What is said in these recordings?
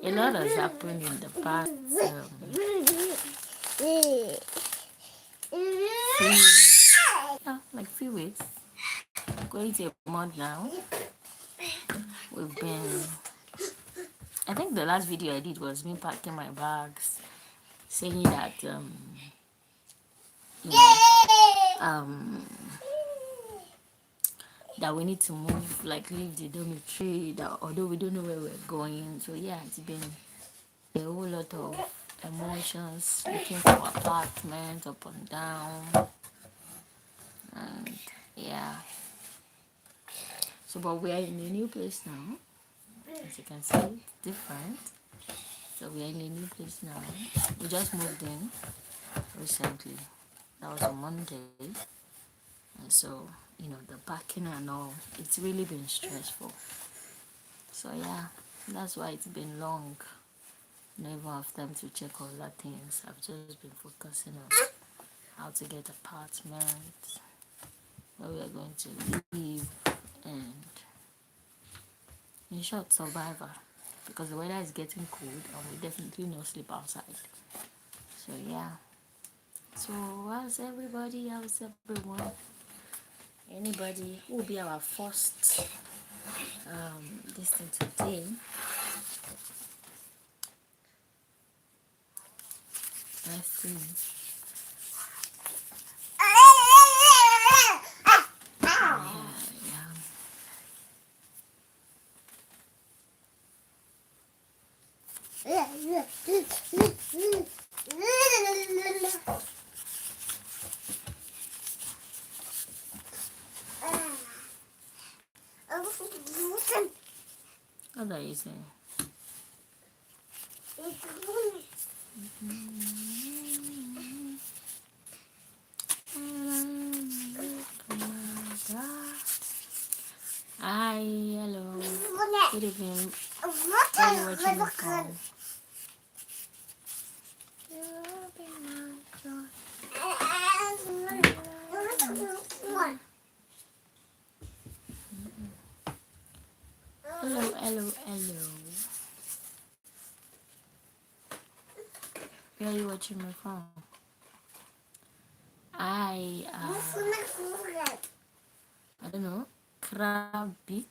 A lot has happened in the past. Like few weeks, going to a month now. We've been. I think the last video I did was me packing my bags, saying that you know, that we need to move, like leave the dormitory. That although we don't know where we're going, so yeah, it's been a whole lot of emotions, looking for apartment up and down, and yeah. So, but we are in a new place now. As you can see, it's different. So we are in a new place now. We just moved in recently. That was on Monday. And so, the packing and all, it's really been stressful. So yeah, that's why it's been long. Never have time to check all that things. I've just been focusing on how to get apartment, where we are going to live, and in short, survivor. Because the weather is getting cold and we definitely no sleep outside. So yeah. So how's everybody? How's everyone? Anybody who will be our first this thing today? Let's see. Yeah. What are you saying? Hi, hello. Good evening. Where are you watching me from? Hello, hello, hello. Where are you watching me from? I don't know. Krabic.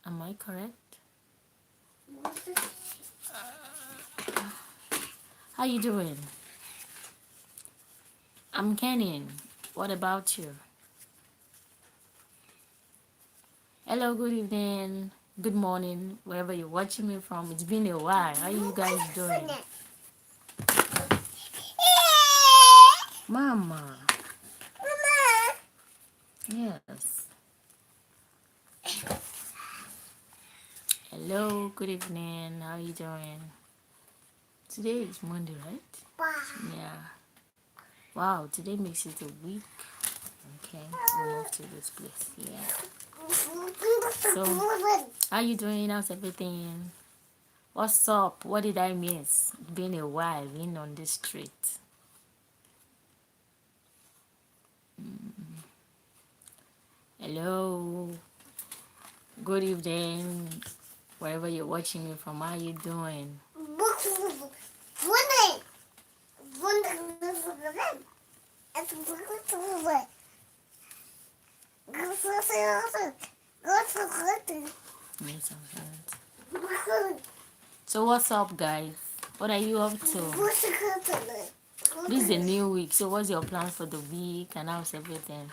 Am I correct? How you doing? I'm Kenyan. What about you? Hello, good evening, good morning, wherever you're watching me from. It's been a while. How are you guys doing? Mama. Yes. Hello, good evening. How are you doing? Today is Monday, right? Yeah. Wow, today makes it a week. Okay, we'll move to this place. Yeah. So, how you doing? How's everything? What's up? What did I miss? It's been a while in on this street. Hello. Good evening. Wherever you're watching me from, how you doing? Yes, so what's up, guys? What are you up to? This is a new week, so what's your plan for the week and how's everything?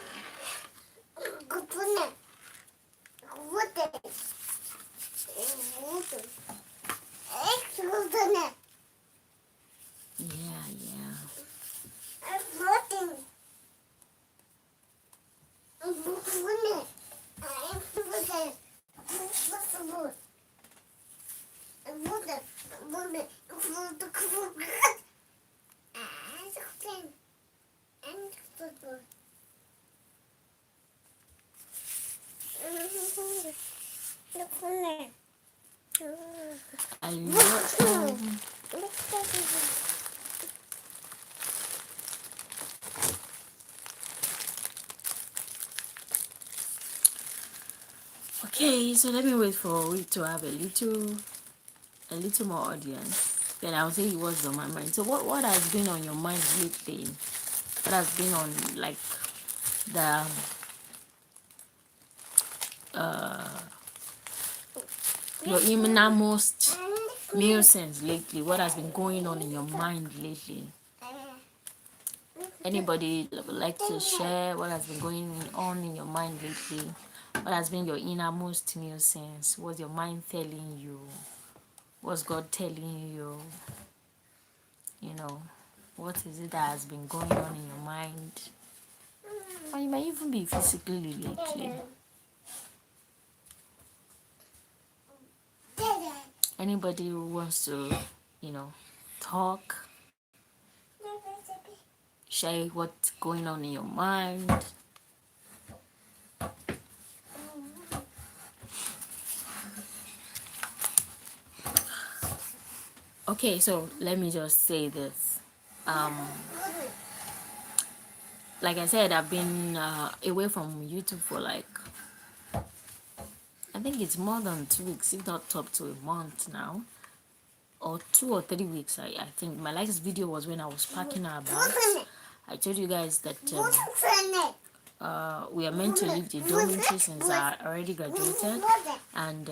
Yeah, yeah. I love Okay, so let me wait for it to have a little a little more audience, then I'll say what's on my mind. So what has been on your mind lately? What has been on like the your innermost musings lately? What has been going on in your mind lately? Anybody would like to share what has been going on in your mind lately? What has been your innermost musings? What's your mind telling you? What's God telling you? You know, what is it that has been going on in your mind? Or you might even be physically lately. Anybody who wants to, you know, talk, share what's going on in your mind. Okay, so let me just say this. Like I said, I've been away from YouTube for like, I think it's more than 2 weeks, if not up to a month now, or 2 or 3 weeks. I think my last video was when I was packing our bags. I told you guys that we are meant to leave the dormitory since I already graduated, and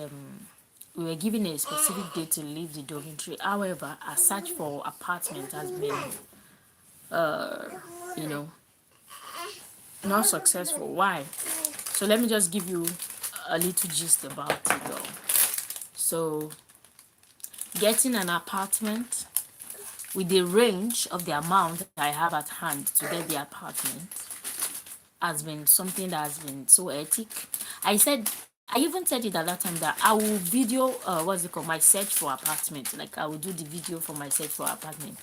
we were given a specific date to leave the dormitory. However, our search for apartment has been, you know, not successful. Why? So let me just give you a little gist about it though. So getting an apartment with the range of the amount I have at hand to get the apartment has been something that has been so hectic. I even said it at that time that I will video what's it called, my search for apartment. Like I will do the video for my search for apartment.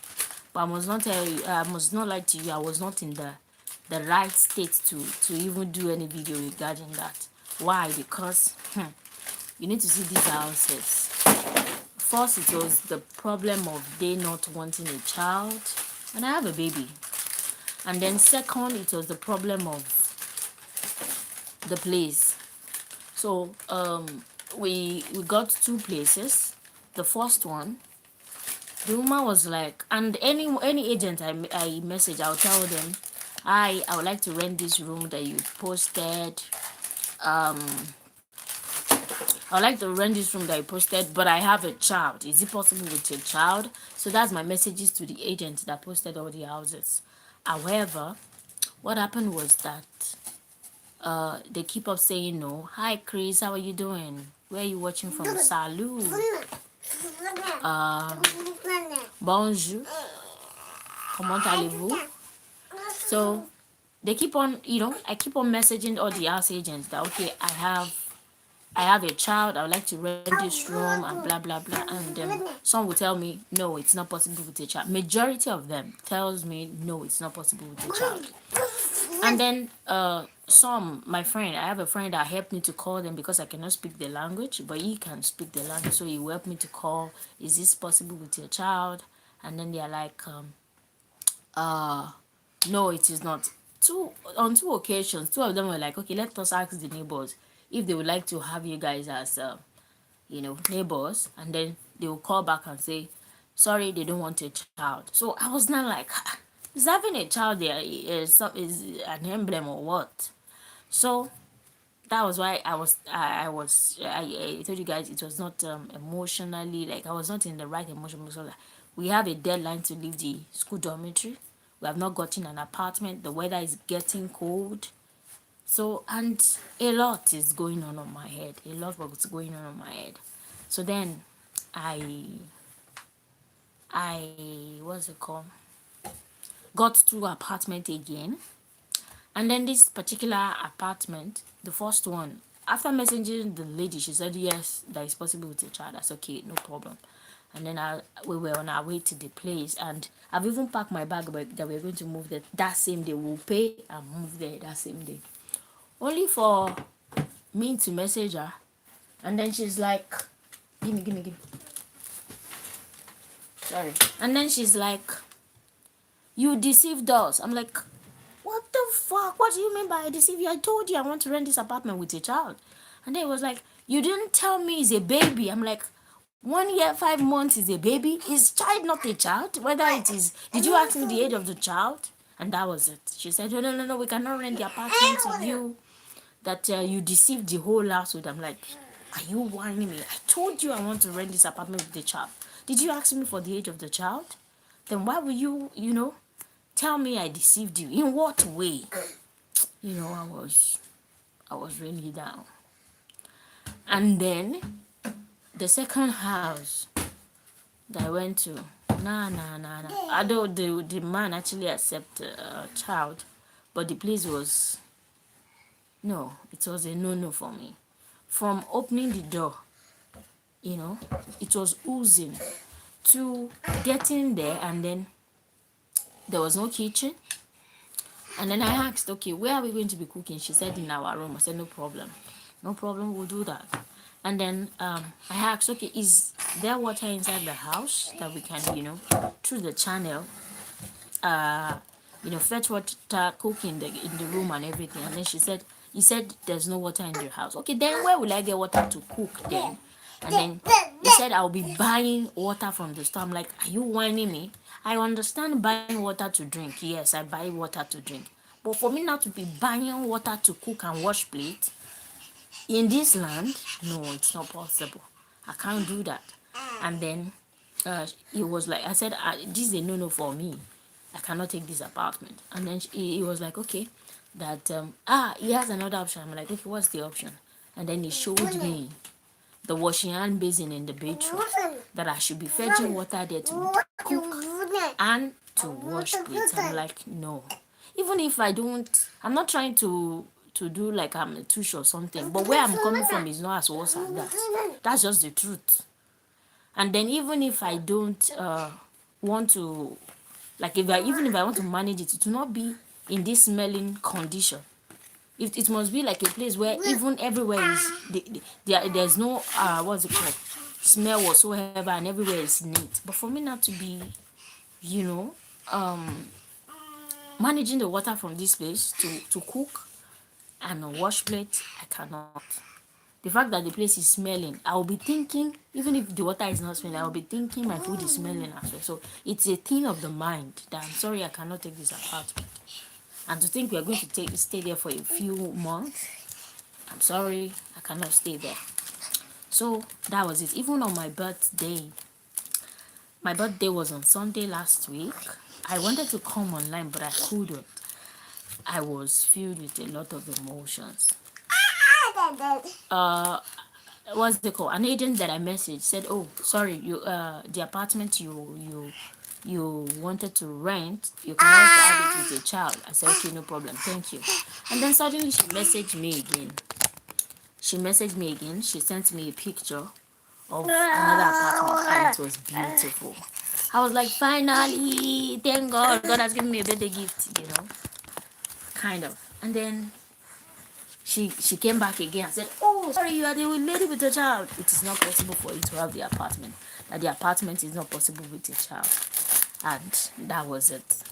But I must not tell you, I must not lie to you, I was not in the right state to even do any video regarding that. Why? Because you need to see these houses. First, it was the problem of they not wanting a child, and I have a baby. And then second, it was the problem of the place. So we got 2 places. The first one, the woman was like, and any agent I message, I'll tell them, I would like to rent this room that you posted. I would like to rent this room that you posted, but I have a child. Is it possible with your child? So that's my messages to the agent that posted all the houses. However, what happened was that they keep up saying no. Hi Chris, how are you doing? Where are you watching from? Salut. Bonjour. Comment allez-vous? So they keep on, I keep on messaging all the house agents that okay, I have a child, I would like to rent this room and blah blah blah, and some will tell me no, it's not possible with a child. Majority of them tells me no, it's not possible with a child. And then my friend, I have a friend that helped me to call them because I cannot speak the language, but he can speak the language, so he helped me to call, is this possible with your child? And then they're like no, it is not. On 2 occasions, 2 of them were like, okay, let us ask the neighbors if they would like to have you guys as neighbors, and then they will call back and say sorry, they don't want a child. So I was not like, is having a child there is an emblem or what? So that was why I told you guys it was not emotionally, like I was not in the right emotion. So like, we have a deadline to leave the school dormitory. We have not gotten an apartment. The weather is getting cold. So, and a lot is going on my head. A lot was going on my head. So then I what's it called? Got to apartment again. And then this particular apartment, the first one, after messaging the lady, she said yes, that is possible with a child. That's okay, no problem. And then we were on our way to the place, and I've even packed my bag that we're going to move there that same day. We'll pay and move there that same day. Only for me to message her, and then she's like, give me. Sorry. And then she's like, you deceived us. I'm like, what the fuck? What do you mean by I deceive you? I told you I want to rent this apartment with a child. And then it was like, you didn't tell me he's a baby. I'm like, 1 year, 5 months is a baby. Is child not a child? Whether it is, did you ask me the age of the child? And that was it. She said, no, no, no, no, we cannot rent the apartment to you. That you deceived the whole household. I'm like, are you whining me? I told you I want to rent this apartment with the child. Did you ask me for the age of the child? Then why will you, tell me I deceived you? In what way? I was really down. And then the second house that I went to, nah. Although the man actually accepted a child, but the place was, no, it was a no for me. From opening the door, it was oozing to getting there, and then there was no kitchen. And then I asked, okay, where are we going to be cooking? She said in our room. I said, no problem, we'll do that. And then I asked, okay, is there water inside the house that we can, through the channel, fetch water, cook in the room and everything. And then he said there's no water in your house. Okay, then where will I get water to cook then? And then he said I'll be buying water from the store. I'm like, are you whining me? I understand buying water to drink. Yes, I buy water to drink. But for me not to be buying water to cook and wash plates in this land, no, it's not possible. I can't do that. And then he was like, I said, this is a no for me. I cannot take this apartment. And then he was like, okay, that he has another option. I'm like, okay, what's the option? And then he showed me the washing hand basin in the bedroom, that I should be fetching water there to cook and to wash plates. I'm like, no. Even if I'm not trying to do like I'm a tush or something, but where I'm coming from is not as worse as that. That's just the truth. And then even if I don't want to, like even if I want to manage it, it will not be in this smelling condition. It must be like a place where even everywhere is there's no what's it called, smell whatsoever, and everywhere is neat. But for me not to be, you know, managing the water from this place to cook and wash plates, I cannot. The fact that the place is smelling, I will be thinking, even if the water is not smelling, I will be thinking my food is smelling as well. So it's a thing of the mind that I'm sorry I cannot take this apartment. And to think we are going to stay there for a few months, I'm sorry, I cannot stay there. So that was it. Even on my birthday was on Sunday last week. I wanted to come online, but I couldn't. I was filled with a lot of emotions. What's the call? An agent that I messaged said, "Oh, sorry, you the apartment you wanted to rent, you can also have it with a child." I said, "Okay, no problem, thank you." And then suddenly she messaged me again. She sent me a picture of another apartment, and it was beautiful. I was like, finally, thank God, God has given me a birthday gift, kind of. And then she came back again and said, "Oh, sorry, you are the lady with a child. It is not possible for you to have the apartment. That the apartment is not possible with a child." And that was it.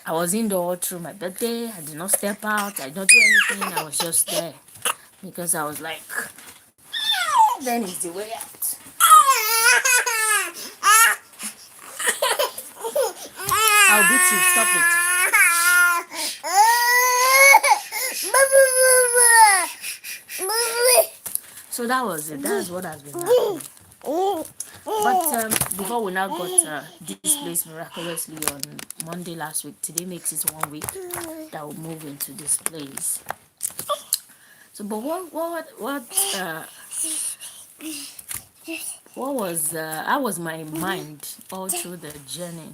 I was indoor through my birthday. I did not step out. I did not do anything. I was just there because I was like, then is the way out. I'll beat you. Stop it. So that was it. That's what has been happening. But before we now got displaced miraculously on Monday last week, today makes it 1 week that we'll move into this place. So, but what was how was my mind all through the journey?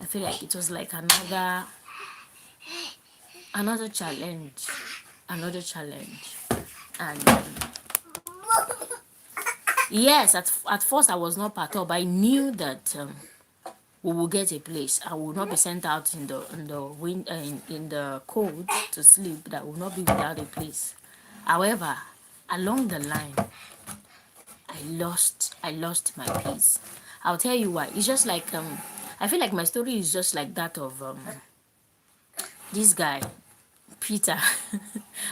I feel like it was like another challenge, and yes, at first I was not perturbed. I knew that we will get a place. I will not be sent out in the cold to sleep. That will not be without a place. However, along the line, I lost my peace. I'll tell you why. It's just like I feel like my story is just like that of this guy, Peter.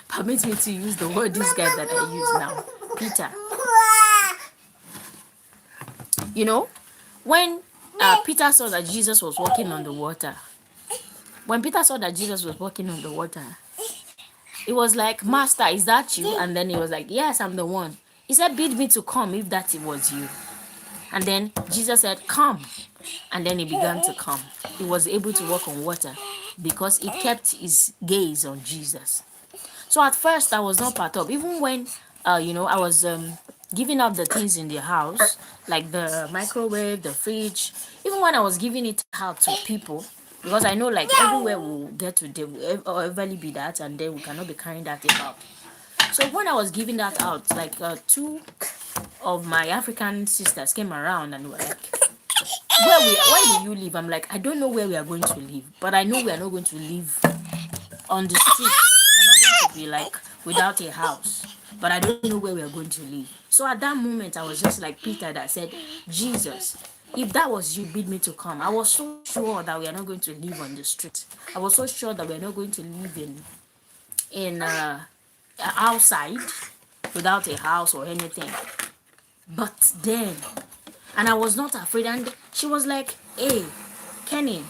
Permit me to use the word this guy that I use now, Peter. You know, when Peter saw that Jesus was walking on the water, when Peter saw that Jesus was walking on the water, it was like, Master, is that you? And then he was like, yes, I'm the one. He said, bid me to come if that it was you. And then Jesus said, come. And then he began to come. He was able to walk on water because he kept his gaze on Jesus. So at first I was not part of, even when, I was giving up the things in the house, like the microwave, the fridge, even when I was giving it out to people, because I know like everywhere we'll get to, there will eventually be that, and then we cannot be carrying that about. So when I was giving that out, like two of my African sisters came around and were like, where will you live? I'm like, I don't know where we are going to live, but I know we are not going to live on the street. We're not going to be like without a house, but I don't know where we are going to live. So at that moment, I was just like Peter that said, Jesus, if that was you, bid me to come. I was so sure that we are not going to live on the street. I was so sure that we are not going to live in outside without a house or anything. But then, and I was not afraid. And she was like, hey, Kenny,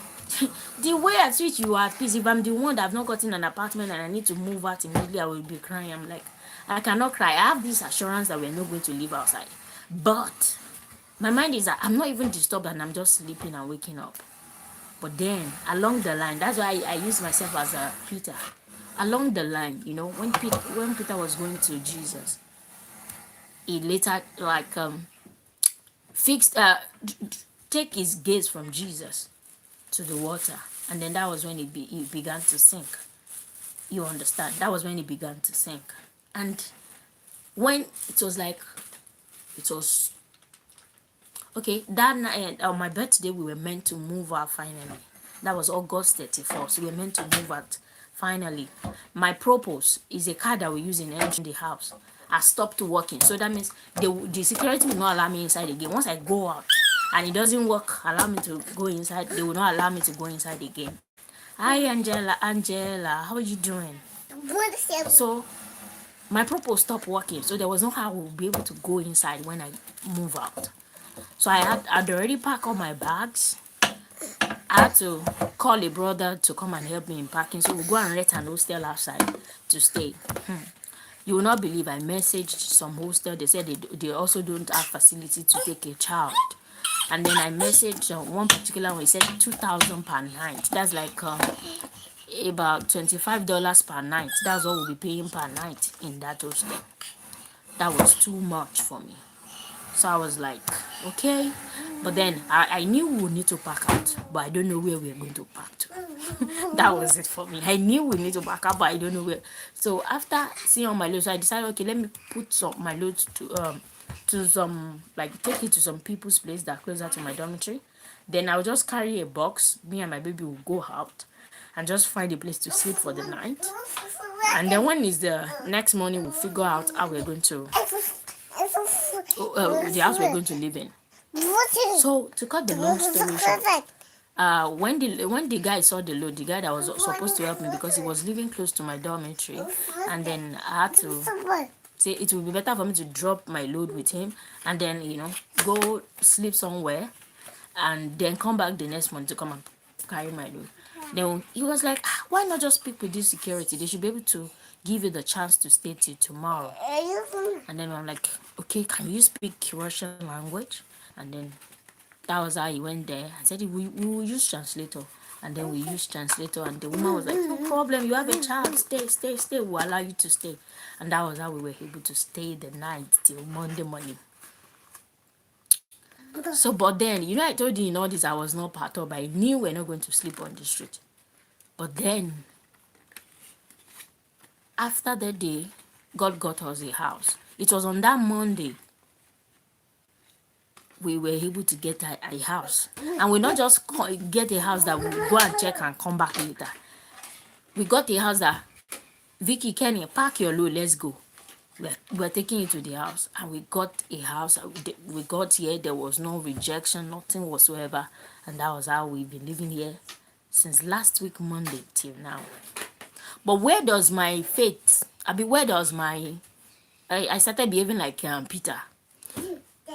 the way at which you are at peace, if I'm the one that have not gotten an apartment and I need to move out immediately, I will be crying. I'm like, I cannot cry. I have this assurance that we're not going to live outside. But my mind is that I'm not even disturbed and I'm just sleeping and waking up. But then, along the line, that's why I use myself as a Peter. Along the line, when Peter was going to Jesus, he later fixed take his gaze from Jesus to the water, and then that was when he began to sink. You understand? That was when he began to sink. And when it was okay, that night on my birthday, we were meant to move out finally. That was August 31st. We were meant to move out finally. My purpose is a car that we use in the house. I stopped working, so that means the security will not allow me inside again. Once I go out and it doesn't work, allow me to go inside, they will not allow me to go inside again. Hi, Angela, how are you doing? So my purpose stopped working, so there was no how I would be able to go inside when I move out. So I'd already packed all my bags. I had to call a brother to come and help me in packing, so we'll go and rent an hostel outside to stay. You will not believe I messaged some hostel. They said they also don't have facility to take a child. And then I messaged one particular one. He said 2,000 per night. That's like about $25 per night. That's what we'll be paying per night in that hostel. That was too much for me. So I was like, okay. But then I knew we would need to pack out, but I don't know where we're going to pack to. That was it for me. I knew we need to pack out, but I don't know where. So after seeing all my loads, I decided, okay, let me put my loads to some, like, take it to some people's place that are closer to my dormitory. Then I'll just carry a box. Me and my baby will go out and just find a place to sleep for the night. And then when it's the next morning, we'll figure out how we're going to the house we're going to live in. So to cut the long story short, when the guy saw the load, the guy that was supposed to help me because he was living close to my dormitory, and then I had to say it would be better for me to drop my load with him and then go sleep somewhere and then come back the next morning to come and carry my load. Then he was like, why not just speak with this security? They should be able to give you the chance to stay till tomorrow. And then I'm like, okay, can you speak Russian language? And then that was how he went there. I said, we will use translator. And then we used translator, and the woman was like, no problem, you have a child, stay, we'll allow you to stay. And that was how we were able to stay the night till Monday morning. So, but then, I told you in all this I was not part of, I knew we're not going to sleep on the street. But then, after that day, God got us a house. It was on that Monday we were able to get a house. And we not just get a house that we'll go and check and come back later. We got a house that, Vicky, Kenny, pack your load, let's go. We're taking it to the house. And we got a house. We got here, there was no rejection, nothing whatsoever. And that was how we've been living here since last week, Monday, till now. But where does my faith, where does my, I started behaving like Peter.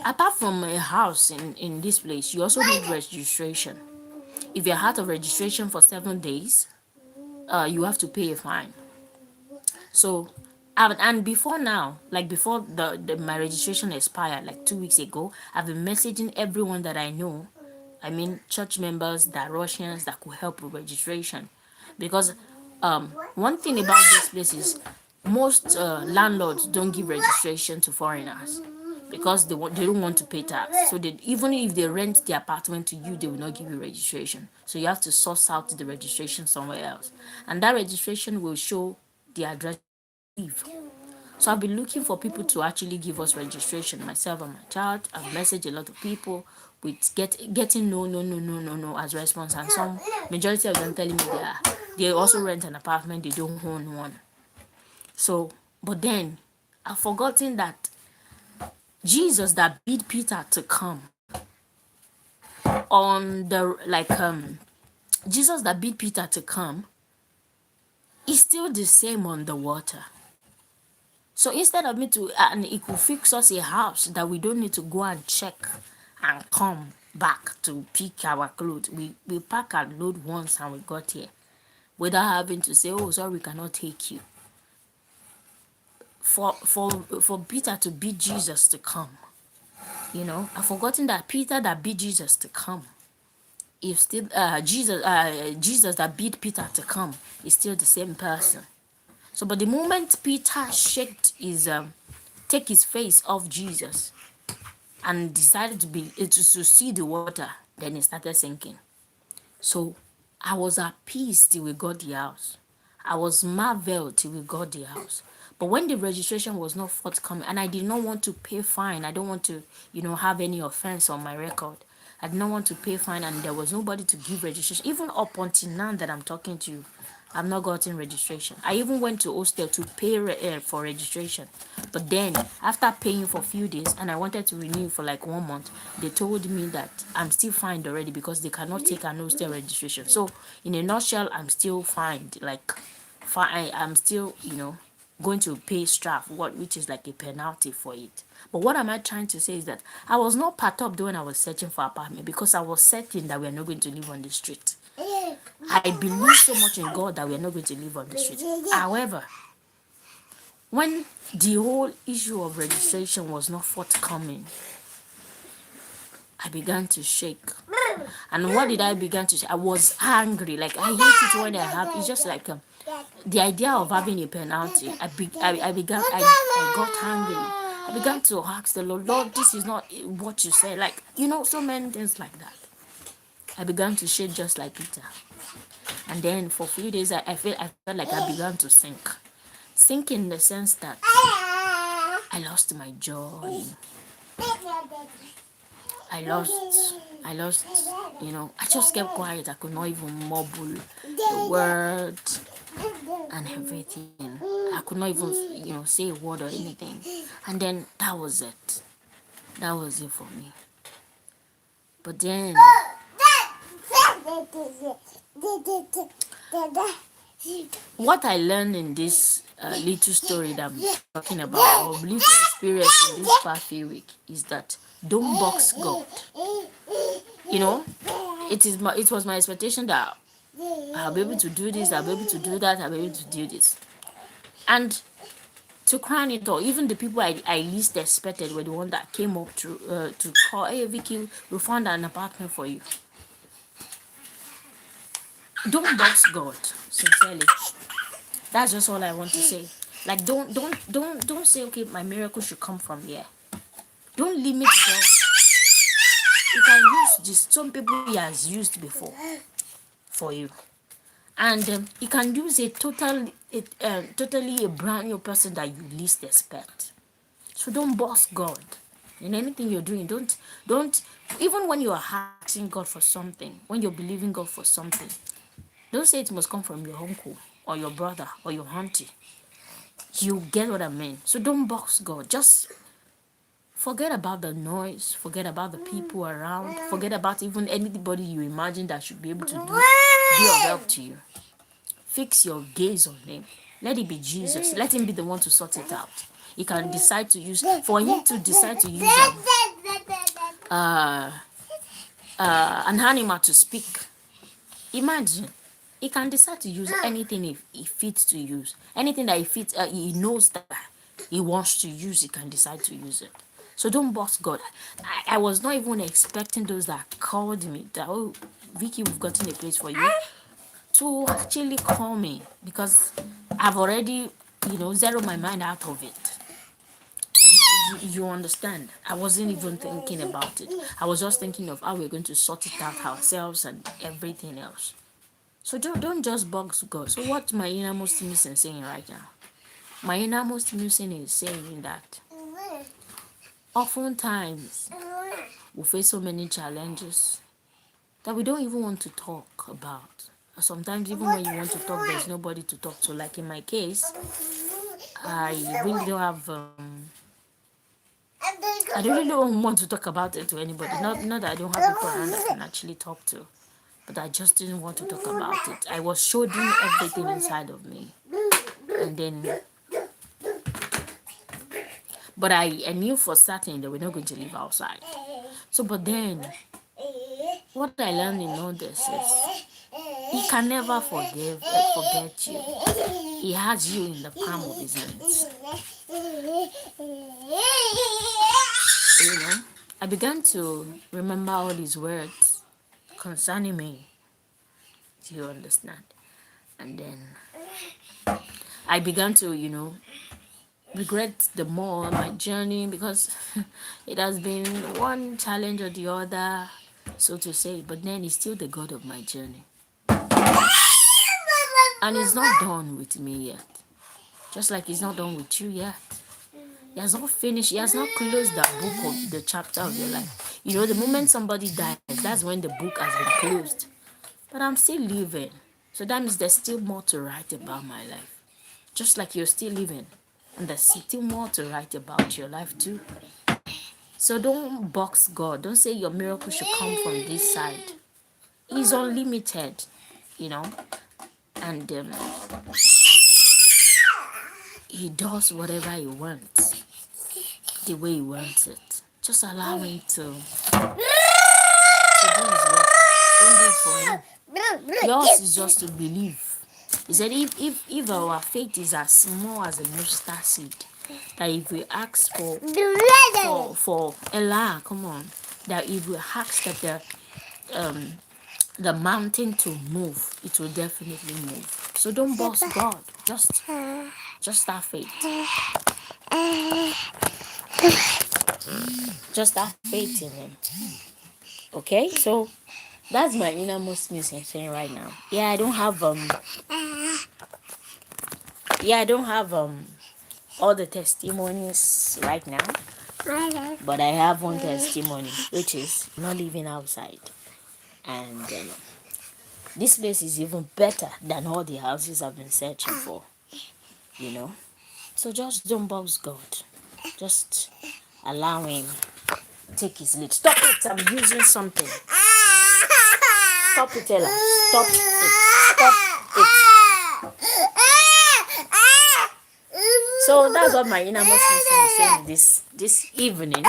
Apart from a house in this place, you also need registration. If you're out of registration for 7 days, you have to pay a fine. So, and before now, like before my registration expired, like 2 weeks ago, I've been messaging everyone that I know. I mean, church members, that Russians that could help with registration, because one thing about this place is most landlords don't give registration to foreigners because they don't want to pay tax. So they, even if they rent the apartment to you, they will not give you registration. So you have to source out the registration somewhere else, and that registration will show the address live. So I've been looking for people to actually give us registration, myself and my child. I've messaged a lot of people with getting no as response, and some majority of them telling me they also rent an apartment, they don't own one. So, but then I've forgotten that Jesus that bid Peter to come on the Jesus that bid Peter to come is still the same on the water. So instead of me to, and it could fix us a house that we don't need to go and check and come back to pick our clothes. We pack and load once and we got here without having to say, oh, sorry, we cannot take you. For Peter to bid Jesus to come, I've forgotten that Peter that bid Jesus to come, if still Jesus that bid Peter to come is still the same person. So, but the moment Peter take his face off Jesus and decided to see the water, then it started sinking. So I was at peace till we got the house. I was marveled till we got the house. But when the registration was not forthcoming, and I did not want to pay fine, I don't want to, have any offense on my record. I did not want to pay fine, and there was nobody to give registration. Even up until now that I'm talking to you, I've not gotten registration. I even went to hostel to pay for registration. But then, after paying for a few days, and I wanted to renew for like 1 month, they told me that I'm still fined already because they cannot take an hostel registration. So, in a nutshell, I'm still fined. I'm still, going to pay straf, which is like a penalty for it. But what am I trying to say is that I was not perturbed when I was searching for apartment because I was certain that we are not going to live on the street. I believe so much in God that we are not going to live on the street. However, when the whole issue of registration was not forthcoming, I began to shake. And what did I begin to say? I was angry. Like, I hate it when I have, it's just like the idea of having a penalty. I got angry. I began to ask the Lord, this is not what you say. Like, so many things like that. I began to shake just like Peter. And then for a few days, I felt like I began to sink. Sink in the sense that I lost my joy. I lost, I just kept quiet. I could not even mumble the word and everything. I could not even, say a word or anything. And then that was it. That was it for me. But then, what I learned in this little story that I'm talking about, or little experience in this past few weeks, is that don't box God. It was my expectation that I'll be able to do this, I'll be able to do that, I'll be able to do this. And to crown it all, even the people I least expected were the one that came up to call, hey Vicky, we found an apartment for you. Don't box God, sincerely. That's just all I want to say. Like, don't say, okay, my miracle should come from here. Don't limit God. You can use this. Some people he has used before for you, and you can use totally a brand new person that you least expect. So don't boss God in anything you're doing. Don't even when you are asking God for something, when you're believing God for something, don't say it must come from your uncle or your brother or your auntie. You get what I mean? So don't box God. Just forget about the noise. Forget about the people around. Forget about even anybody you imagine that should be able to be of help to you. Fix your gaze on him. Let it be Jesus. Let him be the one to sort it out. He can decide to use, for him to decide to use an animal to speak. Imagine, he can decide to use anything he fits to use. Anything that he knows that he wants to use, he can decide to use it. So don't box God. I was not even expecting those that called me that, oh, Vicky, we've gotten a place for you, to actually call me, because I've already, zeroed my mind out of it. You understand? I wasn't even thinking about it. I was just thinking of how we're going to sort it out ourselves and everything else. So don't just box God. So what my innermost musing is saying right now? My innermost musing is saying that oftentimes we face so many challenges that we don't even want to talk about. Sometimes even when you want to talk, there's nobody to talk to. Like in my case, I really don't have I really don't want to talk about it to anybody. Not that I don't have people around I can actually talk to, but I just didn't want to talk about it. I was showing everything inside of me, and then, but I knew for certain that we're not going to live outside. So, but then, what I learned in all this is, he can never forget you. He has you in the palm of his hands. I began to remember all his words concerning me. Do you understand? And then I began to, regret the more my journey, because it has been one challenge or the other, so to say. But then he's still the God of my journey. And he's not done with me yet. Just like he's not done with you yet. He has not finished. He has not closed that book of the chapter of your life. The moment somebody dies, that's when the book has been closed. But I'm still living. So that means there's still more to write about my life. Just like you're still living. And there's still more to write about your life too. So don't box God. Don't say your miracle should come from this side. He's unlimited, and he does whatever he wants, the way he wants it. Just allow him to do his work. Don't do it for him. Yours is just to believe. He said if our faith is as small as a mustard seed, that if we ask for Allah, come on, that if we ask that the mountain to move, it will definitely move. So don't boss God. Just have faith. Just have faith in him. Okay? So that's my innermost musing thing right now. I don't have all the testimonies right now. But I have one testimony, which is not living outside. And this place is even better than all the houses I've been searching for. So just don't box God. Just allow him take his lead. Stop it, I'm using something. Stop it, Ella. Stop it. Stop it. So that's what my innermost musing is saying this evening.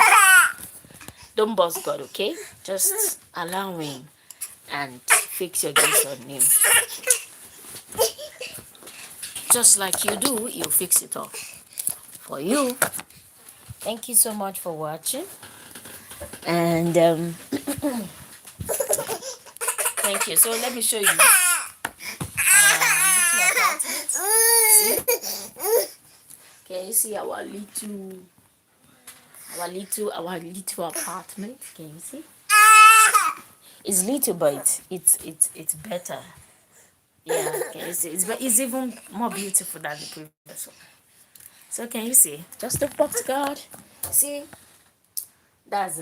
Don't boss God, okay? Just allow him and fix your gaze on him. Just like you do, you'll fix it all for you. Thank you so much for watching. And thank you. So let me show you little apartment. See? Can you see our little apartment? Can you see? It's little, but it's better. Yeah, can you see? It's even more beautiful than the previous one. So can you see? Just the box God. See? That's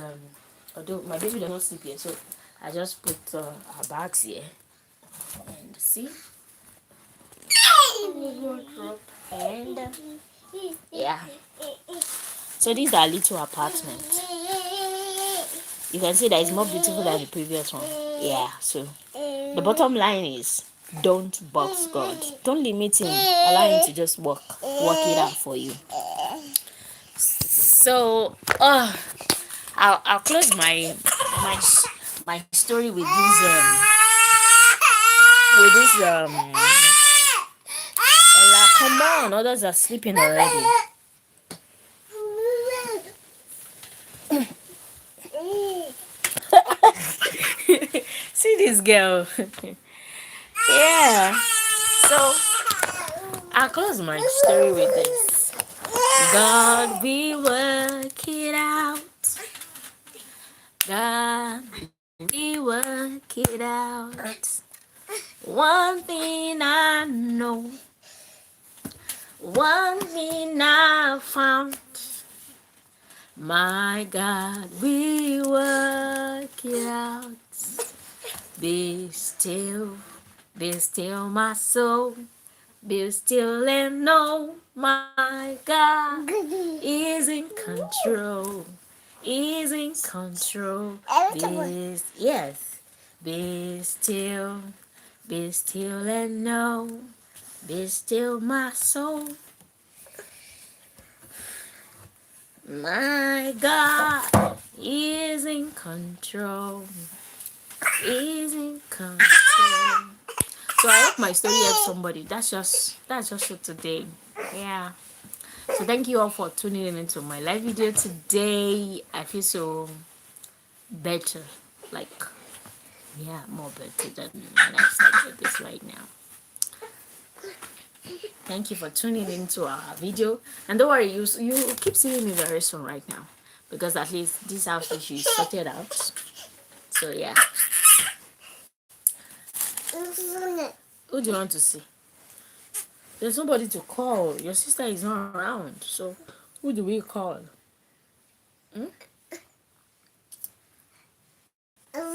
although my baby does not sleep here, so I just put our bags here. And see? And yeah. So these are little apartments. You can see that it's more beautiful than the previous one. Yeah, so the bottom line is, don't box God. Don't limit him. Allow him to just work it out for you. So, I'll close my story with this Ella, come on, others are sleeping already. See this girl. Yeah. So I'll close my story with this. God, we work it out. God, we work it out. One thing I know, one thing I found. My God, we work it out. Be still, my soul. Be still and know my God is in control. Is in control. Yes. Be still and know. Be still, my soul. My God is in control. Is in control. So I hope my story helped somebody. That's just for today. Yeah. So thank you all for tuning in into my live video today. I feel so better. Like, yeah, more better than when I started this right now. Thank you for tuning into our video. And don't worry, you keep seeing me very soon right now. Because at least this house issue is sorted out. So yeah. Who do you want to see? There's nobody to call. Your sister is not around. So who do we call? Hmm?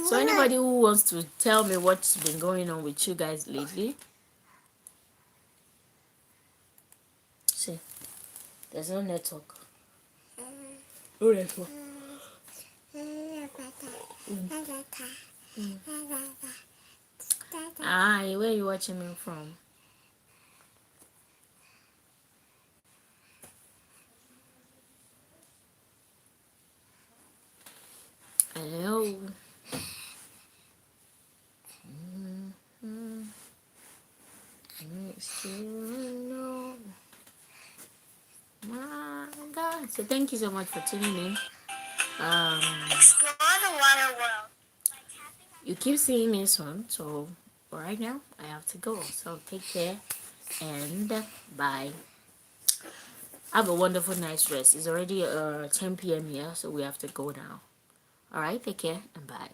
So anybody who wants to tell me what's been going on with you guys lately? See, there's no network. No network. Where are you watching me from? Hello. No. My God. So thank you so much for tuning in. Explore the water world. You keep seeing me soon, so right now I have to go. So take care and bye. Have a wonderful night's rest. It's already 10 p.m. here, so we have to go now. All right, take care and bye.